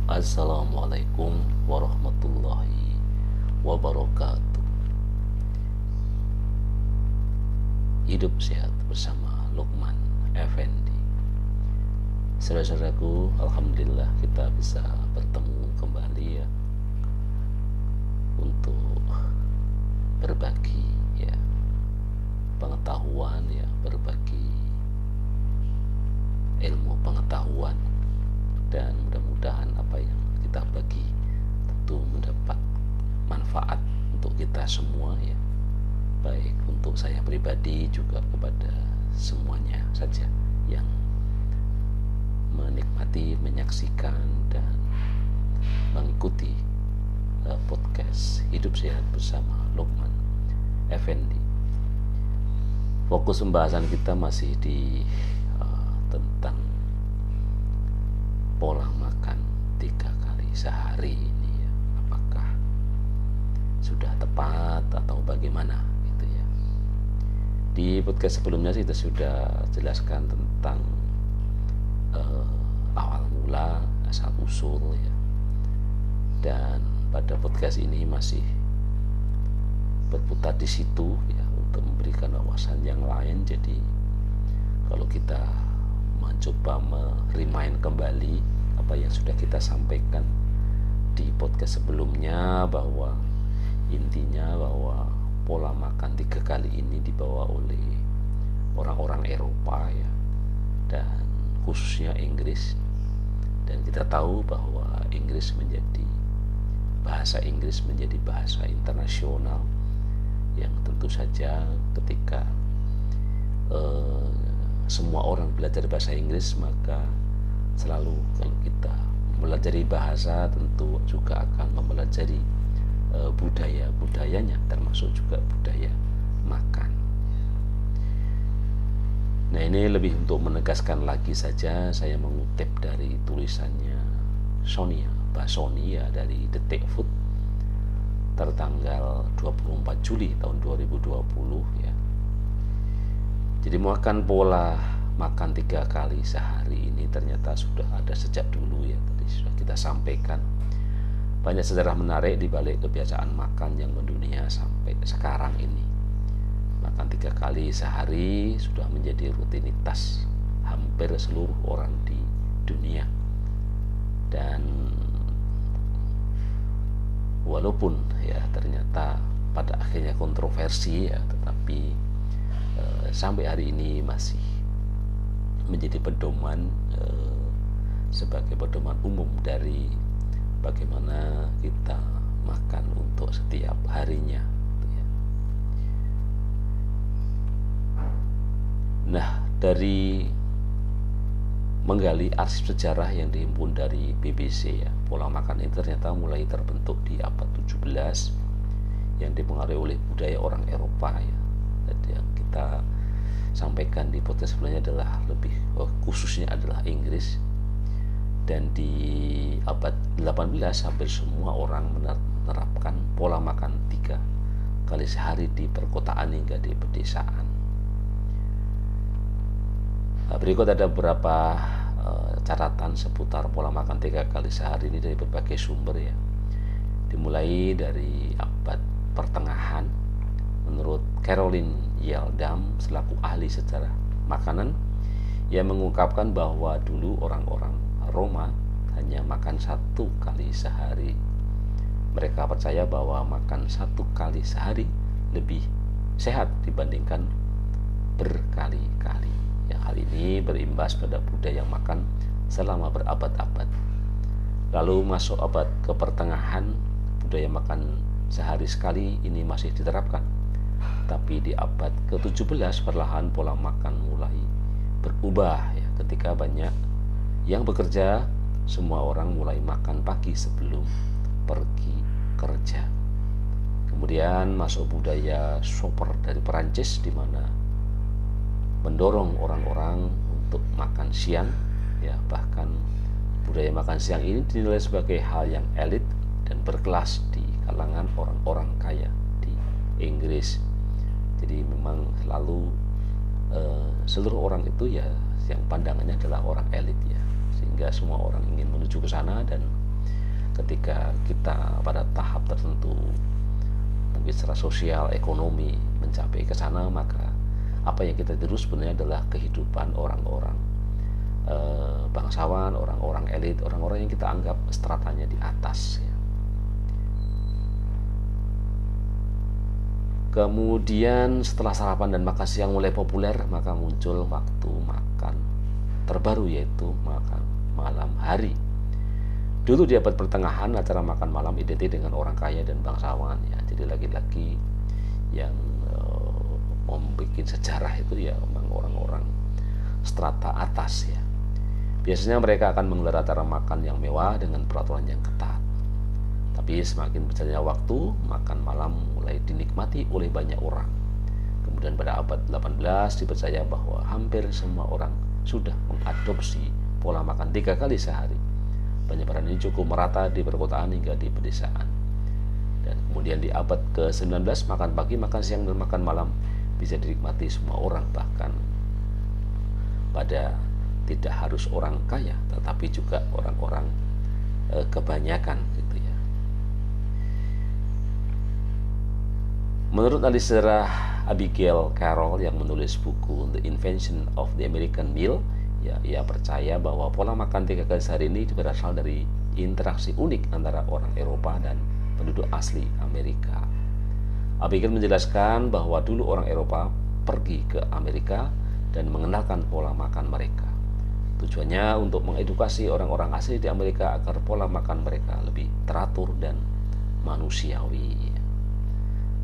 Assalamualaikum warahmatullahi wabarakatuh. Hidup sehat bersama Lukman Effendi. Saudara-saudaraku, alhamdulillah kita bisa bertemu kembali ya untuk berbagi ya pengetahuan ya, berbagi ilmu pengetahuan, dan mudah-mudahan apa yang kita bagi tentu mendapat manfaat untuk kita semua ya, baik untuk saya pribadi juga kepada semuanya saja yang menikmati, menyaksikan dan mengikuti podcast Hidup Sehat bersama Lukman Effendi. Fokus pembahasan kita masih di tentang pola makan 3 kali sehari ini ya, apakah sudah tepat atau bagaimana gitu ya. Di podcast sebelumnya kita sudah jelaskan tentang awal mula, asal usul ya, dan pada podcast ini masih berputar di situ ya untuk memberikan wawasan yang lain. Jadi kalau kita mencoba remind kembali apa yang sudah kita sampaikan di podcast sebelumnya, bahwa intinya bahwa pola makan 3 kali ini dibawa oleh orang-orang Eropa ya, dan khususnya Inggris. Dan kita tahu bahwa bahasa Inggris menjadi bahasa internasional yang tentu saja ketika semua orang belajar bahasa Inggris, maka selalu kalau kita mempelajari bahasa tentu juga akan mempelajari budayanya, termasuk juga budaya makan. Nah, ini lebih untuk menegaskan lagi saja, saya mengutip dari tulisannya Sonia Basoni ya, dari Detik Food tertanggal 24 Juli tahun 2020 ya. Jadi pola makan 3 kali sehari ini ternyata sudah ada sejak dulu ya, tadi sudah kita sampaikan. Banyak sejarah menarik di balik kebiasaan makan yang mendunia sampai sekarang ini. Makan 3 kali sehari sudah menjadi rutinitas hampir seluruh orang di dunia. Dan walaupun ya ternyata pada akhirnya kontroversi ya, tetapi sampai hari ini masih menjadi pedoman sebagai pedoman umum dari bagaimana kita makan untuk setiap harinya. Nah, dari menggali arsip sejarah yang dihimpun dari BBC ya, pola makan ini ternyata mulai terbentuk di abad 17 yang dipengaruhi oleh budaya orang Eropa ya. Jadi yang kita sampaikan di podcast sebelumnya adalah khususnya adalah Inggris, dan di abad 18 hampir semua orang menerapkan pola makan 3 kali sehari di perkotaan hingga di pedesaan. Berikut ada beberapa catatan seputar pola makan 3 kali sehari ini dari berbagai sumber ya. Dimulai dari abad pertengahan. Menurut Caroline Yeldam selaku ahli sejarah makanan, ia mengungkapkan bahwa dulu orang-orang Roma hanya makan 1 kali sehari. Mereka percaya bahwa makan 1 kali sehari lebih sehat dibandingkan berkali-kali. Yang hal ini berimbas pada budaya makan selama berabad-abad. Lalu masuk abad ke pertengahan, budaya makan sehari sekali ini masih diterapkan. Tapi di abad ke-17 perlahan pola makan mulai berubah ya, ketika banyak yang bekerja, semua orang mulai makan pagi sebelum pergi kerja. Kemudian masuk budaya shopper dari Perancis, di mana mendorong orang-orang untuk makan siang ya, bahkan budaya makan siang ini dinilai sebagai hal yang elit dan berkelas di kalangan orang-orang kaya di Inggris. Jadi memang selalu seluruh orang itu ya yang pandangannya adalah orang elit ya, sehingga semua orang ingin menuju ke sana dan ketika kita pada tahap tertentu, mungkin secara sosial, ekonomi mencapai ke sana, maka apa yang kita tiru sebenarnya adalah kehidupan orang-orang bangsawan, orang-orang elit, orang-orang yang kita anggap stratanya di atas ya. Kemudian setelah sarapan dan makan siang mulai populer, maka muncul waktu makan terbaru, yaitu makan malam hari. Dulu di abad pertengahan acara makan malam identik dengan orang kaya dan bangsawan ya. Jadi lagi-lagi yang membuat sejarah itu ya memang orang-orang strata atas ya. Biasanya mereka akan menggelar acara makan yang mewah dengan peraturan yang ketat. Tapi semakin berjalannya waktu, makan malam mulai dinikmati oleh banyak orang. Kemudian pada abad 18 dipercaya bahwa hampir semua orang sudah mengadopsi pola makan 3 kali sehari. Penyebaran ini cukup merata di perkotaan hingga di pedesaan. Dan kemudian di abad ke-19, makan pagi, makan siang, dan makan malam bisa dinikmati semua orang, bahkan pada tidak harus orang kaya, tetapi juga orang-orang kebanyakan gitu ya. Menurut ahli sejarah Abigail Carroll yang menulis buku The Invention of the American Meal, ya, ia percaya bahwa pola makan 3 kali sehari ini berasal dari interaksi unik antara orang Eropa dan penduduk asli Amerika. Abigail menjelaskan bahwa dulu orang Eropa pergi ke Amerika dan mengenalkan pola makan mereka. Tujuannya untuk mengedukasi orang-orang asli di Amerika agar pola makan mereka lebih teratur dan manusiawi.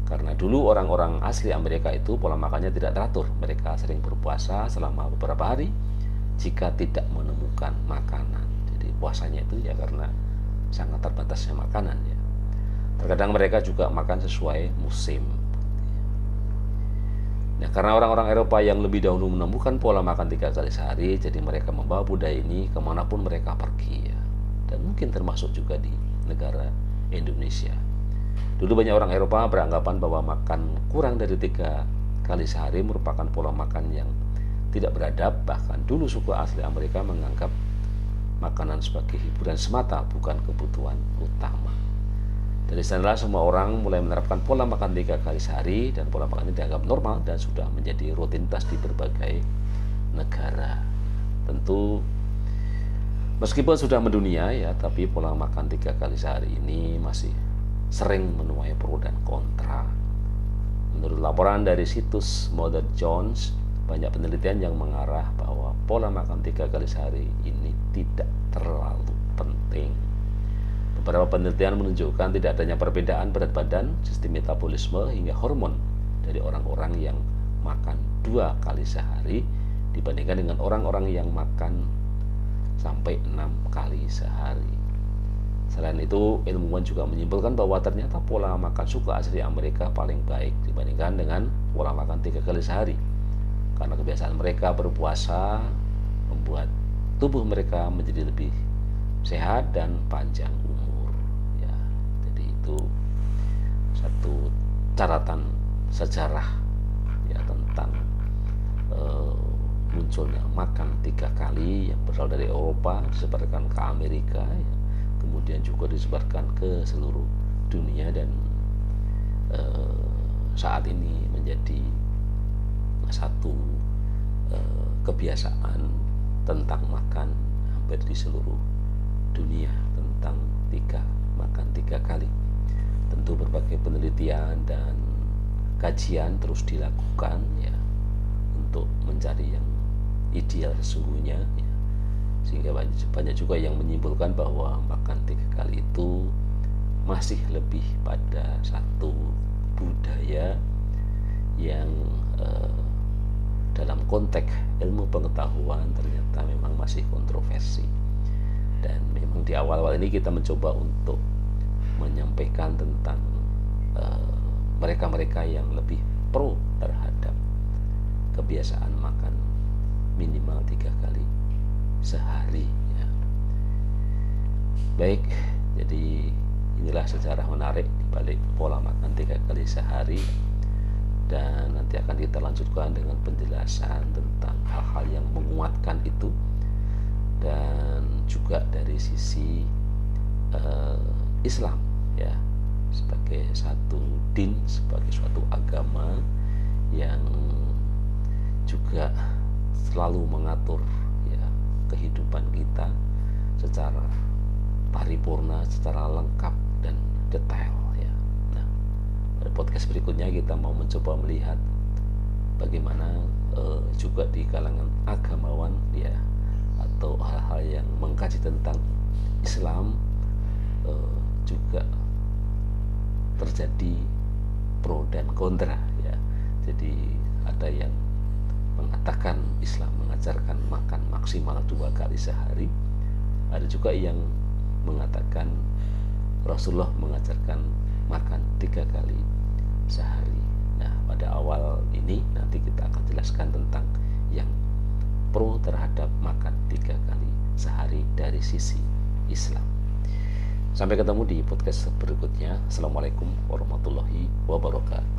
Karena dulu orang-orang asli Amerika itu pola makannya tidak teratur. Mereka sering berpuasa selama beberapa hari jika tidak menemukan makanan. Jadi puasanya itu ya karena sangat terbatasnya makanan ya. Terkadang mereka juga makan sesuai musim. Nah, karena orang-orang Eropa yang lebih dahulu menemukan pola makan 3 kali sehari, jadi mereka membawa budaya ini kemanapun mereka pergi ya. Dan mungkin termasuk juga di negara Indonesia. Dulu banyak orang Eropa beranggapan bahwa makan kurang dari 3 kali sehari merupakan pola makan yang tidak beradab. Bahkan dulu suku asli Amerika menganggap makanan sebagai hiburan semata, bukan kebutuhan utama. Dari sanalah semua orang mulai menerapkan pola makan 3 kali sehari, dan pola makan ini dianggap normal dan sudah menjadi rutinitas di berbagai negara. Tentu meskipun sudah mendunia ya, tapi pola makan 3 kali sehari ini masih sering menuai pro dan kontra. Menurut laporan dari situs Mother Jones, banyak penelitian yang mengarah bahwa pola makan 3 kali sehari ini tidak terlalu penting. Beberapa penelitian menunjukkan tidak adanya perbedaan berat badan, sistem metabolisme, hingga hormon dari orang-orang yang makan 2 kali sehari dibandingkan dengan orang-orang yang makan sampai 6 kali sehari. Selain itu, ilmuwan juga menyimpulkan bahwa ternyata pola makan suku asli Amerika paling baik dibandingkan dengan pola makan 3 kali sehari. Karena kebiasaan mereka berpuasa membuat tubuh mereka menjadi lebih sehat dan panjang umur. Ya, jadi itu satu catatan sejarah ya tentang munculnya makan 3 kali yang berasal dari Eropa disebarkan ke Amerika ya. Kemudian juga disebarkan ke seluruh dunia dan saat ini menjadi satu kebiasaan tentang makan hampir di seluruh dunia, tentang makan 3 kali. Tentu berbagai penelitian dan kajian terus dilakukan ya untuk mencari yang ideal sesungguhnya ya. Sehingga banyak juga yang menyimpulkan bahwa makan 3 kali itu masih lebih pada satu budaya yang dalam konteks ilmu pengetahuan ternyata memang masih kontroversi. Dan memang di awal-awal ini kita mencoba untuk menyampaikan tentang mereka-mereka yang lebih pro terhadap kebiasaan makan minimal 3 kali sehari ya. Baik, jadi inilah sejarah menarik di balik pola makan 3 kali sehari, dan nanti akan kita lanjutkan dengan penjelasan tentang hal-hal yang menguatkan itu, dan juga dari sisi Islam ya, sebagai satu din, sebagai suatu agama yang juga selalu mengatur ya kehidupan kita secara paripurna, secara lengkap dan detail ya. Nah, pada podcast berikutnya kita mau mencoba melihat bagaimana juga di kalangan agamawan ya, atau hal-hal yang mengkaji tentang Islam juga terjadi pro dan kontra ya. Jadi ada yang mengatakan Islam mengajarkan makan maksimal 2 kali sehari, ada juga yang mengatakan Rasulullah mengajarkan makan 3 kali sehari. Nah, pada awal ini nanti kita akan jelaskan tentang yang pro terhadap makan 3 kali sehari dari sisi Islam. Sampai ketemu di podcast berikutnya. Assalamualaikum warahmatullahi wabarakatuh.